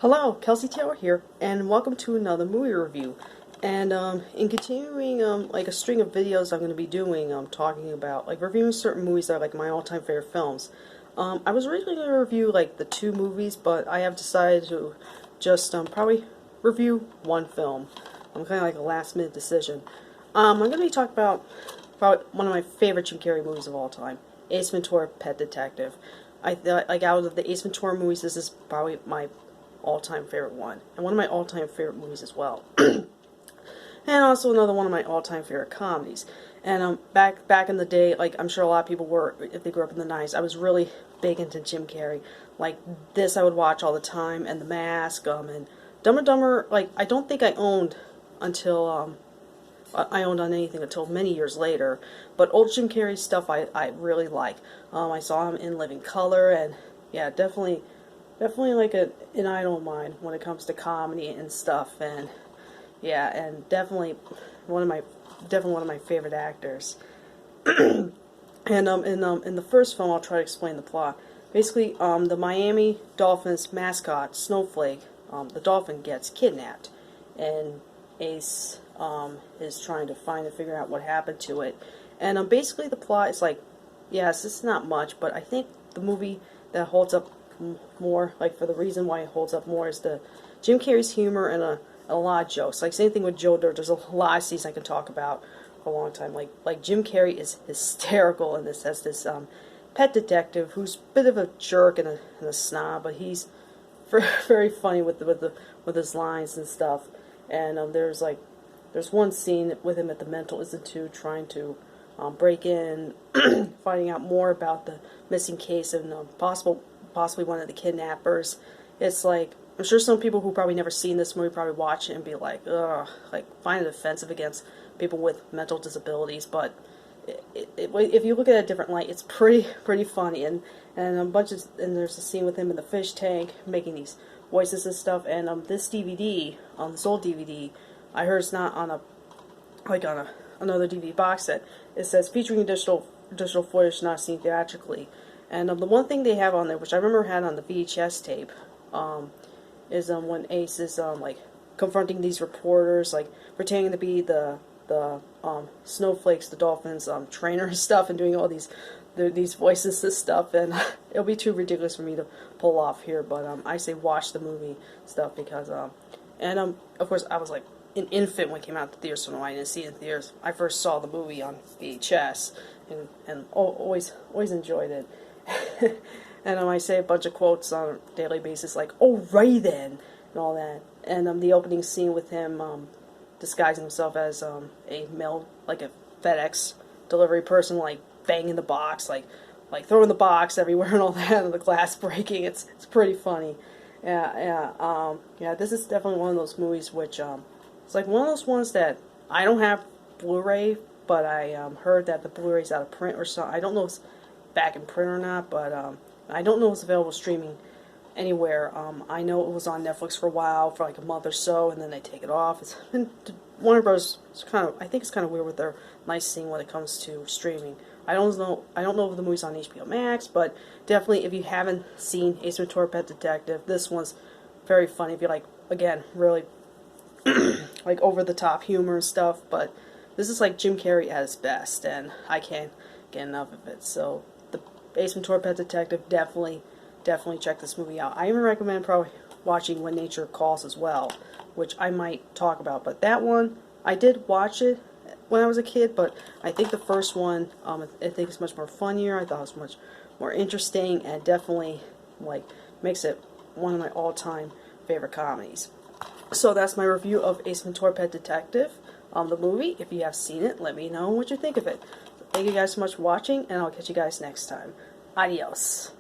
Hello, Kelsey Taylor here, and welcome to another movie review. And in continuing like a string of videos I'm going to be doing, talking about like reviewing certain movies that are like my all-time favorite films. I was originally going to review like the two movies, but I have decided to just probably review one film. I'm kind of like a last-minute decision. I'm going to be talking about probably one of my favorite Jim Carrey movies of all time, Ace Ventura: Pet Detective. I thought, like, out of the Ace Ventura movies, this is probably my all-time favorite one, and one of my all-time favorite movies as well. And also another one of my all-time favorite comedies. And back in the day, like I'm sure a lot of people were, if they grew up in the 90s, I was really big into Jim Carrey. Like this I would watch all the time, and The Mask, and Dumb and Dumber, like I don't think I owned until I owned on anything until many years later. But old Jim Carrey stuff I really like. I saw him in Living Color, and yeah, definitely like an idol of mine when it comes to comedy and stuff. And yeah, and definitely one of my favorite actors. And in the first film, I'll try to explain the plot. Basically, the Miami Dolphins mascot, Snowflake, the dolphin, gets kidnapped, and Ace is trying to find and figure out what happened to it. And basically the plot is like, yes, this is not much, but I think the movie that holds up more, like for the reason why it holds up more, is the Jim Carrey's humor and a lot of jokes. Like same thing with Joe Dirt. There's a lot of scenes I can talk about for a long time. Like Jim Carrey is hysterical in this as this pet detective who's a bit of a jerk and a snob, but he's very funny with his lines and stuff. And there's one scene with him at the mental institute trying to break in, finding out more about the missing case and possibly one of the kidnappers. It's like, I'm sure some people who probably never seen this movie probably watch it and be like, ugh, like find it offensive against people with mental disabilities. But if you look at it a different light, it's pretty funny. And there's a scene with him in the fish tank making these voices and stuff. And this DVD, this old DVD, I heard it's not on another DVD box set. It says featuring digital footage not seen theatrically. And the one thing they have on there, which I remember had on the VHS tape, is when Ace is like confronting these reporters, like pretending to be the Snowflakes, the Dolphins trainer and stuff, and doing all these voices and stuff. And it'll be too ridiculous for me to pull off here, but I say watch the movie stuff because of course I was like an infant when it came out to theaters, so no, I didn't see it in theaters. I first saw the movie on VHS and always enjoyed it. And I say a bunch of quotes on a daily basis, like "alright then" and all that. And the opening scene with him disguising himself as a mail, like a FedEx delivery person, like banging the box, like throwing the box everywhere and all that, and the glass breaking. It's pretty funny. Yeah. This is definitely one of those movies which it's like one of those ones that I don't have Blu-ray, but I heard that the Blu-ray's out of print or something. I don't know if it's back in print or not, but I don't know if it's available streaming anywhere. I know it was on Netflix for a while, for like a month or so, and then they take it off. It's been, Warner Bros. I think it's kind of weird with their licensing when it comes to streaming. I don't know if the movie's on HBO Max, but definitely if you haven't seen Ace Ventura: Pet Detective, this one's very funny. If you like, again, really like over the top humor and stuff, but this is like Jim Carrey at his best, and I can't get enough of it. So the Ace Ventura: Pet Detective, definitely check this movie out. I even recommend probably watching When Nature Calls as well, which I might talk about. But that one, I did watch it when I was a kid, but I think the first one, I think it's much more funnier. I thought it was much more interesting, and definitely like makes it one of my all-time favorite comedies. So that's my review of Ace Ventura: Pet Detective, the movie. If you have seen it, let me know what you think of it. Thank you guys so much for watching, and I'll catch you guys next time. Adios.